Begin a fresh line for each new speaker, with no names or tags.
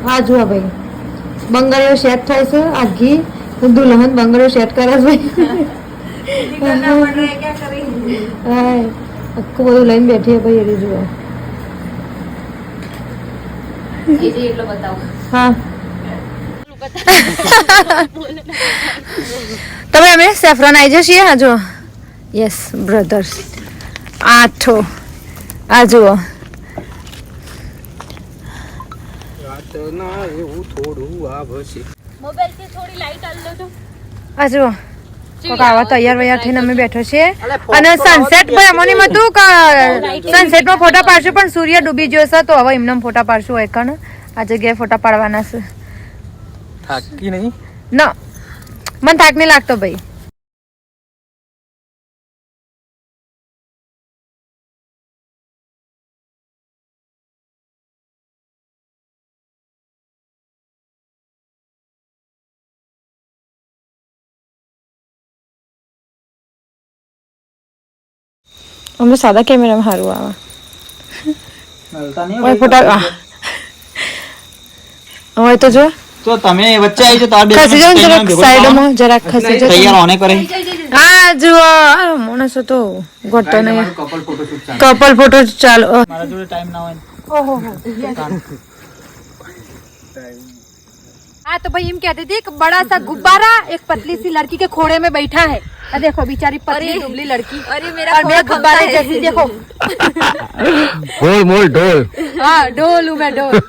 આ જુઓ ભાઈ બંગડીઓ સેટ થાય છે આ ઘી દુલ્હન બંગડીઓ સેટ કરે છે ભાઈ આખું બધું લઈને બેઠી ભાઈ એ જુઓ હા તમે અમે સેફ્રોન આવી જશે હા જો યસ બ્રધર્સ આઠો આ જુઓ આ જુઓ આવા તૈયાર વૈયાર થઈને અમે બેઠો છીએ અને સનસેટ પણ અમોની હતું કે સનસેટ માં ફોટા પાડશું પણ સૂર્ય ડૂબી ગયો છે તો હવે એમને ફોટા પાડશું હોય કણ આ જગ્યાએ ફોટા પાડવાના છે
થાકી નહીં
ના મને થાક નહીં લાગતો ભાઈ અમે સાદા કેમેરામાં સારું આવે ફોટા હવે તો જો
તો તમે વચ્ચે આવી જાવ તો
ખસી જાવ જરાક સાઈડમાં જરાક ખસી જાવ
તૈયાર ઓને કરે
આ જુઓ માણસ તો ગોટતો નહીં કપલ ફોટો ચાલો
મારા જોડે ટાઈમ ના હોય
ओहो हाँ तो भाई हम कहते थे एक बड़ा सा गुब्बारा एक पतली सी लड़की के खोड़े में बैठा है देखो बेचारी पतली दुबली लड़की अरे मेरा और मैं गुब्बारे जैसी देखो
मोल ढोल
हाँ ढोल हूँ मैं ढोल